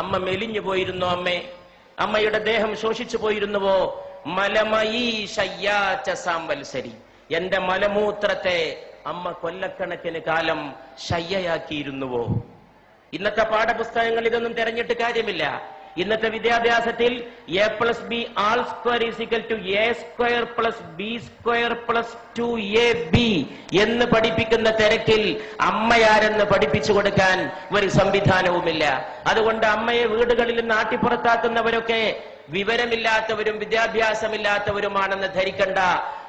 അമ്മ മെലിഞ്ഞു പോയിരുന്നോ? അമ്മയുടെ ദേഹം ശോഷിച്ചു പോയിരുന്നുവോ? മലമയീ ശയ്യാച്ച സാംവത്സരി, എന്റെ മലമൂത്രത്തെ അമ്മ കൊല്ലക്കണക്കിന് കാലം ശയ്യയാക്കിയിരുന്നുവോ? ഇന്നത്തെ പാഠപുസ്തകങ്ങൾ ഇതൊന്നും തെരഞ്ഞിട്ട് കാര്യമില്ല. ഇന്നത്തെ വിദ്യാഭ്യാസത്തിൽ a+b²=a²+b²+2ab എന്ന് പഠിപ്പിക്കുന്ന തിരക്കിൽ അമ്മയാരെന്ന് പഠിപ്പിച്ചു കൊടുക്കാൻ ഒരു സംവിധാനവുമില്ല. അതുകൊണ്ട് അമ്മയെ വീടുകളിൽ നിന്ന് ആട്ടിപ്പുറത്താക്കുന്നവരൊക്കെ വിവരമില്ലാത്തവരും വിദ്യാഭ്യാസമില്ലാത്തവരുമാണെന്ന് ധരിക്കണ്ട.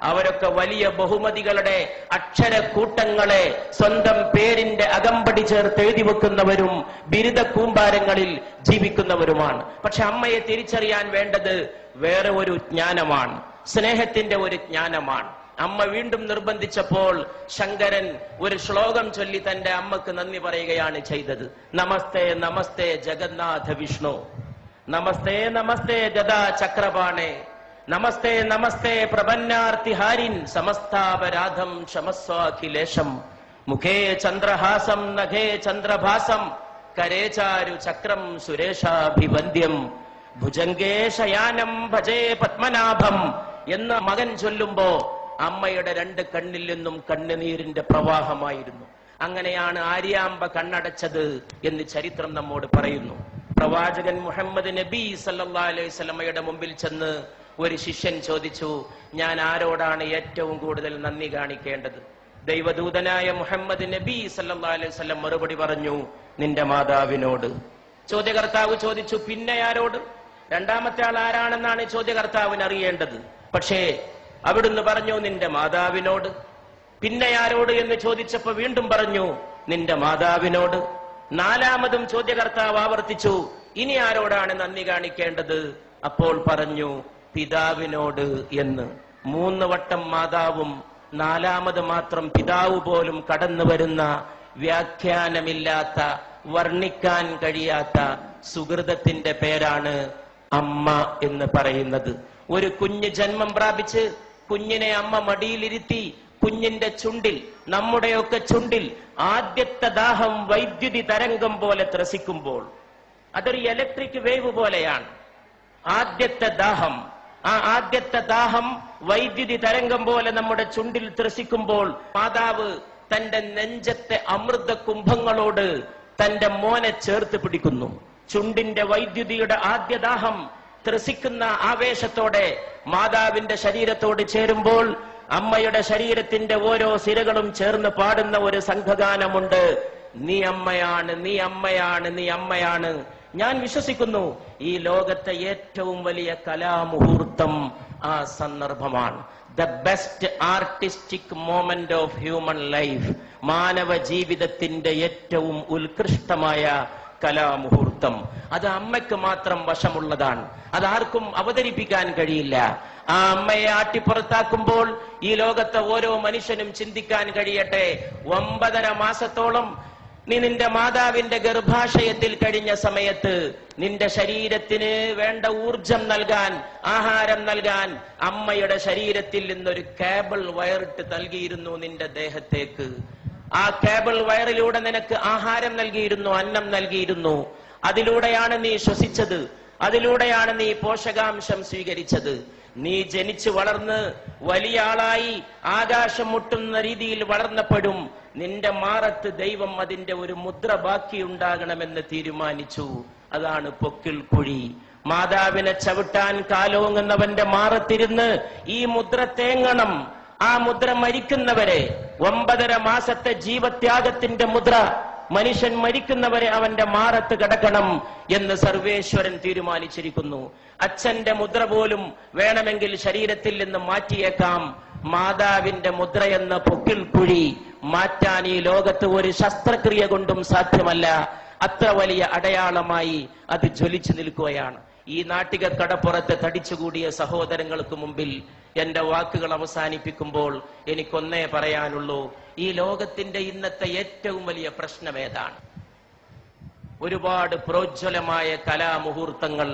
അവരൊക്കെ വലിയ ബഹുമതികളുടെ അക്ഷരക്കൂട്ടങ്ങളെ സ്വന്തം പേരിന്റെ അകമ്പടി ചേർത്ത് എഴുതി വെക്കുന്നവരും ബിരുദ കൂമ്പാരങ്ങളിൽ ജീവിക്കുന്നവരുമാണ്. പക്ഷെ അമ്മയെ തിരിച്ചറിയാൻ വേണ്ടത് വേറെ ഒരു ജ്ഞാനമാണ്, സ്നേഹത്തിന്റെ ഒരു ജ്ഞാനമാണ്. അമ്മ വീണ്ടും നിർബന്ധിച്ചപ്പോൾ ശങ്കരൻ ഒരു ശ്ലോകം ചൊല്ലി തന്റെ അമ്മക്ക് നന്ദി പറയുകയാണ് ചെയ്തത്. നമസ്തേ നമസ്തേ ജഗന്നാഥ വിഷ്ണു, നമസ്തേ നമസ്തേ ഗദാ ചക്രപാണേ, നമസ്തേ നമസ്തേ പ്രപന്നാർത്തിഹാരിൻ, സമസ്താപരാധം ക്ഷമസ്വാഖിലേശം, മുഖേ ചന്ദ്രഹാസം നഖേ ചന്ദ്രഭാസം, കരേചാരു ചക്രം സുരേഷാഭിവന്ദ്യം, ഭുജംഗേ ശയാനം ഭജേ പത്മനാഭം എന്ന് മകൻ ചൊല്ലുമ്പോ അമ്മയുടെ രണ്ട് കണ്ണിൽ നിന്നും കണ്ണുനീരിന്റെ പ്രവാഹമായിരുന്നു. അങ്ങനെയാണ് ആര്യാമ്പ കണ്ണടച്ചത് എന്ന് ചരിത്രം നമ്മോട് പറയുന്നു. പ്രവാചകൻ മുഹമ്മദ് നബി സല്ലല്ലാഹു അലൈഹി വസല്ലമയുടെ മുമ്പിൽ ചെന്ന് ഒരു ശിഷ്യൻ ചോദിച്ചു, ഞാൻ ആരോടാണ് ഏറ്റവും കൂടുതൽ നന്ദി കാണിക്കേണ്ടത്? ദൈവദൂതനായ മുഹമ്മദ് നബി സല്ലല്ലാഹു അലൈഹി വസല്ലം മറുപടി പറഞ്ഞു, നിന്റെ മാതാവിനോട്. ചോദ്യകർത്താവ് ചോദിച്ചു, പിന്നെ ആരോട്? രണ്ടാമത്തെ ആൾ ആരാണെന്നാണ് ചോദ്യകർത്താവിന് അറിയേണ്ടത്. പക്ഷേ അവിടുന്ന് പറഞ്ഞു, നിന്റെ മാതാവിനോട്. പിന്നെ ആരോട് എന്ന് ചോദിച്ചപ്പോ വീണ്ടും പറഞ്ഞു, നിന്റെ മാതാവിനോട്. നാലാമതും ചോദ്യകർത്താവ് ആവർത്തിച്ചു, ഇനി ആരോടാണ് നന്ദി കാണിക്കേണ്ടത്? അപ്പോൾ പറഞ്ഞു, പിതാവിനോട് എന്ന്. 3 വട്ടം മാതാവും 4ാമത് മാത്രം പിതാവ് പോലും കടന്നു വരുന്ന വ്യാഖ്യാനമില്ലാത്ത, വർണ്ണിക്കാൻ കഴിയാത്ത സുഹൃതത്തിന്റെ പേരാണ് അമ്മ എന്ന് പറയുന്നത്. ഒരു കുഞ്ഞ് ജന്മം പ്രാപിച്ച് കുഞ്ഞിനെ അമ്മ മടിയിലിരുത്തി കുഞ്ഞിന്റെ ചുണ്ടിൽ, നമ്മുടെയൊക്കെ ചുണ്ടിൽ ആദ്യത്തെ ദാഹം വൈദ്യുതി തരംഗം പോലെ ത്രസിക്കുമ്പോൾ, അതൊരു ഇലക്ട്രിക് വേവ് പോലെയാണ്. ആദ്യത്തെ ദാഹം, ആ ആദ്യത്തെ ദാഹം വൈദ്യുതി തരംഗം പോലെ നമ്മുടെ ചുണ്ടിൽ ത്രസിക്കുമ്പോൾ മാതാവ് തന്റെ നെഞ്ചത്തെ അമൃത കുംഭങ്ങളോട് തന്റെ മോനെ ചേർത്ത് പിടിക്കുന്നു. ചുണ്ടിന്റെ വൈദ്യുതിയുടെ ആദ്യദാഹം ത്രസിക്കുന്ന ആവേശത്തോടെ മാതാവിന്റെ ശരീരത്തോട് ചേരുമ്പോൾ അമ്മയുടെ ശരീരത്തിന്റെ ഓരോ സിരകളും ചേർന്ന് പാടുന്ന ഒരു സംഘഗാനമുണ്ട്. നീ അമ്മയാണ്, നീ അമ്മയാണ്, നീ അമ്മയാണ്. ഞാൻ വിശ്വസിക്കുന്നു ഈ ലോകത്തെ ഏറ്റവും വലിയ കലാമുഹൂർത്തം ആ സന്ദർഭമാണ്. The best artistic moment of human life, മാനവ ജീവിതത്തിന്റെ ഏറ്റവും ഉത്കൃഷ്ടമായ കലാമുഹൂർത്തം. അത് അമ്മയ്ക്ക് മാത്രം വശമുള്ളതാണ്, അതാർക്കും അവതരിപ്പിക്കാൻ കഴിയില്ല. ആ അമ്മയെ ആട്ടിപ്പുറത്താക്കുമ്പോൾ ഈ ലോകത്തെ ഓരോ മനുഷ്യനും ചിന്തിക്കാൻ കഴിയട്ടെ, 9.5 മാസത്തോളം നീ നിന്റെ മാതാവിന്റെ ഗർഭാശയത്തിൽ കഴിഞ്ഞ സമയത്ത് നിന്റെ ശരീരത്തിന് വേണ്ട ഊർജം നൽകാൻ, ആഹാരം നൽകാൻ അമ്മയുടെ ശരീരത്തിൽ നിന്നൊരു കേബിൾ വയറിട്ട് നൽകിയിരുന്നു നിന്റെ ദേഹത്തേക്ക്. ആ കേബിൾ വയറിലൂടെ നിനക്ക് ആഹാരം നൽകിയിരുന്നു, അന്നം നൽകിയിരുന്നു. അതിലൂടെയാണ് നീ ശ്വസിച്ചത്, അതിലൂടെയാണ് നീ പോഷകാംശം സ്വീകരിച്ചത്. നീ ജനിച്ചു വളർന്ന് വലിയ ആളായി ആകാശം മുട്ടുന്ന രീതിയിൽ വളർന്നപ്പോഴും നിന്റെ മാറത്ത് ദൈവം അതിന്റെ ഒരു മുദ്ര ബാക്കിയുണ്ടാകണമെന്ന് തീരുമാനിച്ചു. അതാണ് പൊക്കിൾ കുഴി. മാതാവിനെ ചവിട്ടാൻ കാലോങ്ങുന്നവന്റെ മാറത്തിരുന്ന് ഈ മുദ്ര തേങ്ങണം. ആ മുദ്ര മരിക്കുന്നവരെ, 9.5 മാസത്തെ ജീവത്യാഗത്തിന്റെ മുദ്ര, മനുഷ്യൻ മരിക്കുന്നവരെ അവന്റെ മാറത്ത് കിടക്കണം എന്ന് സർവേശ്വരൻ തീരുമാനിച്ചിരിക്കുന്നു. അച്ഛന്റെ മുദ്ര പോലും വേണമെങ്കിൽ ശരീരത്തിൽ നിന്ന് മാറ്റിയേക്കാം. മാതാവിന്റെ മുദ്രയെന്ന പൊക്കിൾ കുഴി മാറ്റാൻ ഈ ലോകത്ത് ഒരു ശസ്ത്രക്രിയ കൊണ്ടും സാധ്യമല്ല. അത്ര വലിയ അടയാളമായി അത് ജ്വലിച്ചു നിൽക്കുകയാണ്. ഈ നാട്ടിക കടപ്പുറത്ത് തടിച്ചുകൂടിയ സഹോദരങ്ങൾക്ക് മുമ്പിൽ എന്റെ വാക്കുകൾ അവസാനിപ്പിക്കുമ്പോൾ എനിക്കൊന്നേ പറയാനുള്ളൂ. ഈ ലോകത്തിന്റെ ഇന്നത്തെ ഏറ്റവും വലിയ പ്രശ്നം ഏതാണ്? ഒരുപാട് പ്രോജ്വലമായ കലാമുഹൂർത്തങ്ങൾ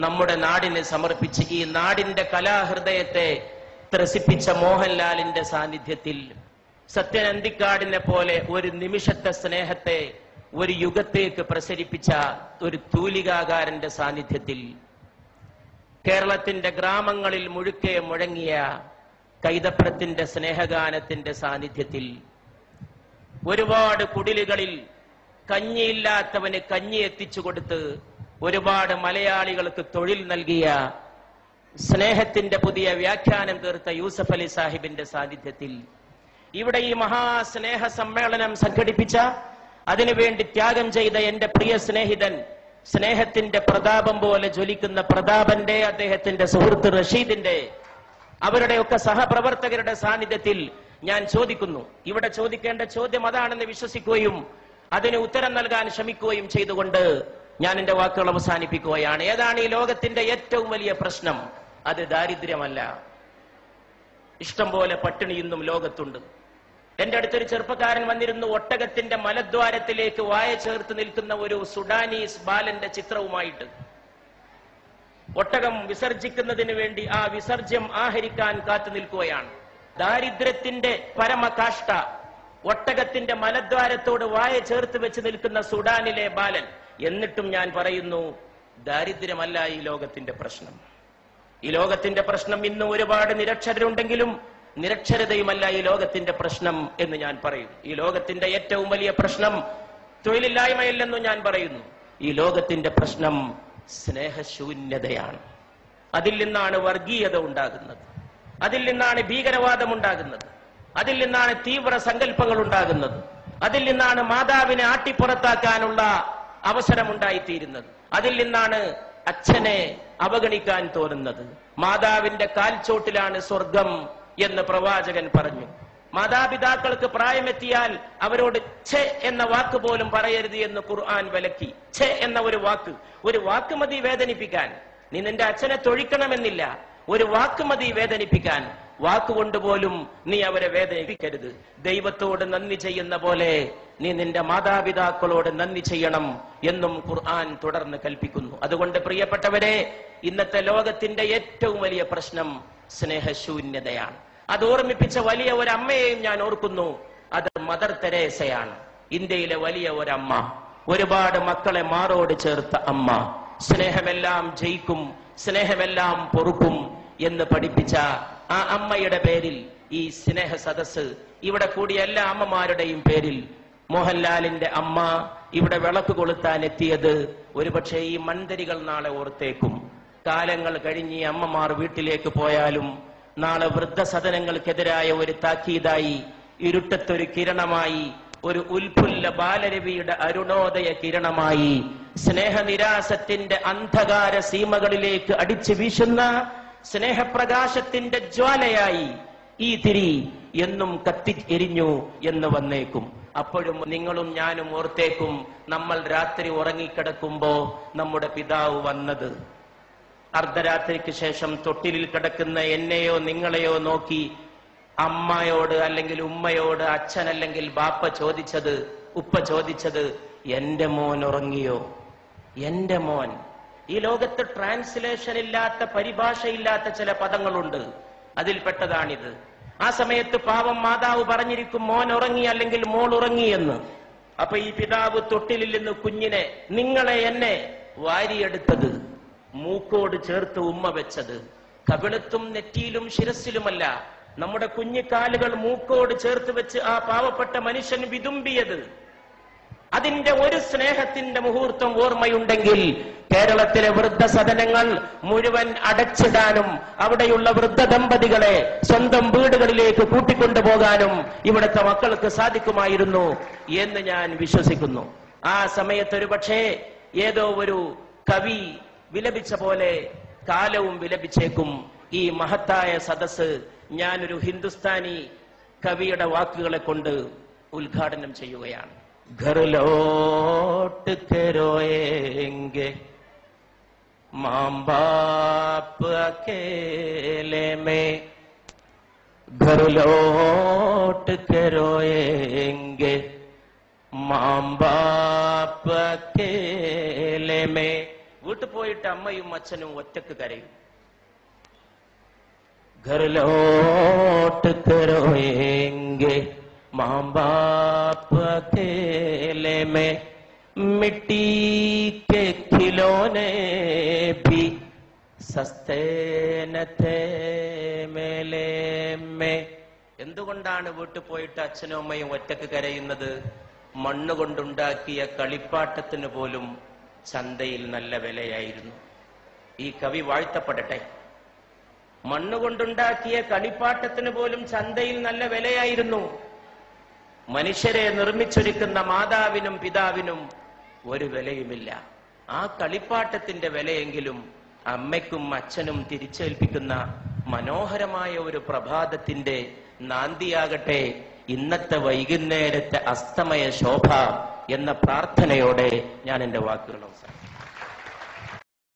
നമ്മുടെ നാടിന് സമർപ്പിച്ച് ഈ നാടിന്റെ കലാഹൃദയത്തെ ത്രസിപ്പിച്ച മോഹൻലാലിന്റെ സാന്നിധ്യത്തിൽ, സത്യൻ അന്തിക്കാടിനെ പോലെ ഒരു നിമിഷത്തെ സ്നേഹത്തെ ഒരു യുഗത്തേക്ക് പ്രസരിപ്പിച്ച ഒരു തൂലികാകാരന്റെ സാന്നിധ്യത്തിൽ, കേരളത്തിന്റെ ഗ്രാമങ്ങളിൽ മുഴുക്കെ മുഴങ്ങിയ കൈതപ്രത്തിന്റെ സ്നേഹഗാനത്തിന്റെ സാന്നിധ്യത്തിൽ, ഒരുപാട് കുടിലുകളിൽ കഞ്ഞിയില്ലാത്തവന് കഞ്ഞി എത്തിച്ചു കൊടുത്ത് ഒരുപാട് മലയാളികൾക്ക് തൊഴിൽ നൽകിയ, സ്നേഹത്തിന്റെ പുതിയ വ്യാഖ്യാനം തീർത്ത യൂസഫ് അലി സാഹിബിന്റെ സാന്നിധ്യത്തിൽ, ഇവിടെ ഈ മഹാസ്നേഹ സമ്മേളനം സംഘടിപ്പിച്ച, അതിനുവേണ്ടി ത്യാഗം ചെയ്ത എന്റെ പ്രിയ സ്നേഹിതൻ, സ്നേഹത്തിന്റെ പ്രതാപം പോലെ ജ്വലിക്കുന്ന പ്രതാപന്റെ, അദ്ദേഹത്തിന്റെ സുഹൃത്ത് റഷീദിന്റെ, അവരുടെയൊക്കെ സഹപ്രവർത്തകരുടെ സാന്നിധ്യത്തിൽ ഞാൻ ചോദിക്കുന്നു. ഇവിടെ ചോദിക്കേണ്ട ചോദ്യം അതാണെന്ന് വിശ്വസിക്കുകയും അതിന് ഉത്തരം നൽകാൻ ശ്രമിക്കുകയും ചെയ്തുകൊണ്ട് ഞാൻ എന്റെ വാക്കുകൾ അവസാനിപ്പിക്കുകയാണ്. ഏതാണ് ഈ ലോകത്തിന്റെ ഏറ്റവും വലിയ പ്രശ്നം? അത് ദാരിദ്ര്യമല്ല. ഇഷ്ടം പോലെ പട്ടിണി ഇന്നും ലോകത്തുണ്ട്. എന്റെ അടുത്തൊരു ചെറുപ്പക്കാരൻ വന്നിരുന്നു, ഒട്ടകത്തിന്റെ മലദ്വാരത്തിലേക്ക് വായ ചേർത്ത് നിൽക്കുന്ന ഒരു സുഡാനീസ് ബാലന്റെ ചിത്രവുമായിട്ട്. ഒട്ടകം വിസർജിക്കുന്നതിന് വേണ്ടി ആ വിസർജ്യം ആഹരിക്കാൻ കാത്തു നിൽക്കുകയാണ്. ദാരിദ്ര്യത്തിന്റെ പരമകാഷ്ഠ, ഒട്ടകത്തിന്റെ മലദ്വാരത്തോട് വായ ചേർത്ത് വെച്ച് നിൽക്കുന്ന സുഡാനിലെ ബാലൻ. എന്നിട്ടും ഞാൻ പറയുന്നു, ദാരിദ്ര്യമല്ല ഈ ലോകത്തിന്റെ പ്രശ്നം. ഈ ലോകത്തിന്റെ പ്രശ്നം ഇന്ന് ഒരുപാട് നിരക്ഷരരുണ്ടെങ്കിലും നിരക്ഷരതയുമല്ല ഈ ലോകത്തിന്റെ പ്രശ്നം എന്ന് ഞാൻ പറയും. ഈ ലോകത്തിന്റെ ഏറ്റവും വലിയ പ്രശ്നം തൊഴിലില്ലായ്മയല്ലെന്നും ഞാൻ പറയുന്നു. ഈ ലോകത്തിന്റെ പ്രശ്നം സ്നേഹശൂന്യതയാണ്. അതിൽ നിന്നാണ് വർഗീയത ഉണ്ടാകുന്നത്, അതിൽ നിന്നാണ് ഭീകരവാദം ഉണ്ടാകുന്നത്, അതിൽ നിന്നാണ് തീവ്ര സങ്കല്പങ്ങൾ ഉണ്ടാകുന്നത്, അതിൽ നിന്നാണ് മാതാവിനെ ആട്ടിപ്പുറത്താക്കാനുള്ള അവസരമുണ്ടായിത്തീരുന്നത്, അതിൽ നിന്നാണ് അച്ഛനെ അവഗണിക്കാൻ തോന്നുന്നത്. മാതാവിന്റെ കാൽച്ചോട്ടിലാണ് സ്വർഗം എന്ന് പ്രവാചകൻ പറഞ്ഞു. മാതാപിതാക്കൾക്ക് പ്രായമെത്തിയാൽ അവരോട് ഛെ എന്ന വാക്ക് പോലും പറയരുത് എന്ന് ഖുർആൻ വിലക്കി. ഛെ എന്ന ഒരു വാക്ക് മതി വേദനിപ്പിക്കാൻ. നീ നിന്റെ അച്ഛനെ തൊഴിക്കണമെന്നില്ല, ഒരു വാക്ക് മതി വേദനിപ്പിക്കാൻ. വാക്കുകൊണ്ട് പോലും നീ അവരെ വേദനിപ്പിക്കരുത്. ദൈവത്തോട് നന്ദി ചെയ്യുന്ന പോലെ നീ നിന്റെ മാതാപിതാക്കളോട് നന്ദി ചെയ്യണം എന്നും ഖുർആൻ തുടർന്ന് കൽപ്പിക്കുന്നു. അതുകൊണ്ട് പ്രിയപ്പെട്ടവരെ, ഇന്നത്തെ ലോകത്തിന്റെ ഏറ്റവും വലിയ പ്രശ്നം സ്നേഹശൂന്യതയാണ്. അത് ഓർമ്മിപ്പിച്ച വലിയ ഒരു അമ്മയെയും ഞാൻ ഓർക്കുന്നു. അത് മദർ തെരേസയാണ്. ഇന്ത്യയിലെ വലിയ ഒരമ്മ, ഒരുപാട് മക്കളെ മാറോട് ചേർത്ത അമ്മ. സ്നേഹമെല്ലാം ജയിക്കും, സ്നേഹമെല്ലാം പൊറുക്കും എന്ന് പഠിപ്പിച്ച ആ അമ്മയുടെ പേരിൽ ഈ സ്നേഹ സദസ്, ഇവിടെ കൂടിയ എല്ലാ അമ്മമാരുടെയും പേരിൽ, മോഹൻലാലിന്റെ അമ്മ ഇവിടെ വിളക്ക് കൊളുത്താൻ എത്തിയത് ഒരുപക്ഷെ ഈ മൺതരികൾ നാളെ ഓർത്തേക്കും. കാലങ്ങൾ കഴിഞ്ഞ് ഈ അമ്മമാർ വീട്ടിലേക്ക് പോയാലും നാളെ വൃദ്ധസദനങ്ങൾക്കെതിരായ ഒരു താക്കീതായി, ഇരുട്ടത്തൊരു കിരണമായി, ഒരു ഉൽഫുല്ല ബാലരവിയുടെ അരുണോദയ കിരണമായി, സ്നേഹനിരാസത്തിന്റെ അന്ധകാര സീമകളിലേക്ക് അടിച്ചു വീശുന്ന സ്നേഹപ്രകാശത്തിന്റെ ജ്വാലയായി ഈ തിരി എന്നും കത്തി എരിഞ്ഞു എന്ന് വന്നേക്കും. അപ്പോഴും നിങ്ങളും ഞാനും ഓർത്തേക്കും, നമ്മൾ രാത്രി ഉറങ്ങിക്കിടക്കുമ്പോ നമ്മുടെ പിതാവ് വന്നത്. അർദ്ധരാത്രിക്ക് ശേഷം തൊട്ടിലിൽ കിടക്കുന്ന എന്നെയോ നിങ്ങളെയോ നോക്കി അമ്മയോട് അല്ലെങ്കിൽ ഉമ്മയോട്, അച്ഛൻ അല്ലെങ്കിൽ ബാപ്പ ചോദിച്ചത്, ഉപ്പ ചോദിച്ചത്, എന്റെ മോൻ ഉറങ്ങിയോ? എന്റെ മോൻ. ഈ ലോകത്ത് ട്രാൻസ്ലേഷൻ ഇല്ലാത്ത, പരിഭാഷയില്ലാത്ത ചില പദങ്ങളുണ്ട്, അതിൽപ്പെട്ടതാണിത്. ആ സമയത്ത് പാവം മാതാവ് പറഞ്ഞിരിക്കും, മോൻ ഉറങ്ങി അല്ലെങ്കിൽ മോൾ ഉറങ്ങി എന്ന്. അപ്പൊ ഈ പിതാവ് തൊട്ടിലിൽ നിന്ന് കുഞ്ഞിനെ, നിങ്ങളെ എന്നെ വാരിയെടുത്തത്, മൂക്കോട് ചേർത്ത് ഉമ്മ വെച്ചത്, കവിളത്തും നെറ്റിയിലും ശിരസിലുമല്ല, നമ്മുടെ കുഞ്ഞിക്കാലുകൾ മൂക്കോട് ചേർത്ത് വെച്ച് ആ പാവപ്പെട്ട മനുഷ്യൻ വിതുമ്പിയത്. അതിന്റെ ഒരു സ്നേഹത്തിന്റെ മുഹൂർത്തം ഓർമ്മയുണ്ടെങ്കിൽ കേരളത്തിലെ വൃദ്ധസദനങ്ങൾ മുഴുവൻ അടച്ചിടാനും അവിടെയുള്ള വൃദ്ധ ദമ്പതികളെ സ്വന്തം വീടുകളിലേക്ക് കൂട്ടിക്കൊണ്ടുപോകാനും ഇവിടുത്തെ മക്കൾക്ക് സാധിക്കുമായിരുന്നു എന്ന് ഞാൻ വിശ്വസിക്കുന്നു. ആ സമയത്ത് ഒരു പക്ഷേ ഏതോ ഒരു കവി വിലപിച്ച പോലെ കാലവും വിലപിച്ചേക്കും. ഈ മഹത്തായ സദസ് ഞാനൊരു ഹിന്ദുസ്ഥാനി കവിയുടെ വാക്കുകളെ കൊണ്ട് ഉദ്ഘാടനം ചെയ്യുകയാണ്. ഘർ ലോട്ട് കെ റോയേംഗെ മാം ബാപ്പ് അക്കേലെ മേ, ഘർ ലോട്ട് കെ റോയേംഗെ മാം ബാപ്പ് അക്കേലെ മേ. വീട്ടിൽ പോയിട്ട് അമ്മയും അച്ഛനും ഒറ്റക്ക് കരയും. ഘർ ലോട്ട് കെ റോയേംഗെ മാം ബാപ്പ് അക്കേലെ മേ. മിട്ടി കെ ഖിലോനെ ഭി സസ്തേ ന ഥേ മേലേ മേ. എന്തുകൊണ്ടാണ് വീട്ടിൽ പോയിട്ട് അച്ഛനും അമ്മയും ഒറ്റക്ക് കരയുന്നത്? മണ്ണുകൊണ്ടുണ്ടാക്കിയ കളിപ്പാട്ടത്തിന് പോലും ചന്തയിൽ നല്ല വിലയായിരുന്നു. ഈ കവി വാഴ്ത്തപ്പെടട്ടെ. മണ്ണുകൊണ്ടുണ്ടാക്കിയ കളിപ്പാട്ടത്തിന് പോലും ചന്തയിൽ നല്ല വിലയായിരുന്നു. മനുഷ്യരെ നിർമ്മിച്ചൊരുക്കുന്ന മാതാവിനും പിതാവിനും ഒരു വിലയുമില്ല. ആ കളിപ്പാട്ടത്തിന്റെ വിലയെങ്കിലും അമ്മയ്ക്കും അച്ഛനും തിരിച്ചേൽപ്പിക്കുന്ന മനോഹരമായ ഒരു പ്രഭാതത്തിന്റെ നാന്ദിയാകട്ടെ ഇന്നത്തെ വൈകുന്നേരത്തെ അസ്തമയ ശോഭ എന്ന പ്രാർത്ഥനയോടെ ഞാൻ എന്റെ വാക്കുകൾ അവസാനിപ്പിക്കുന്നു.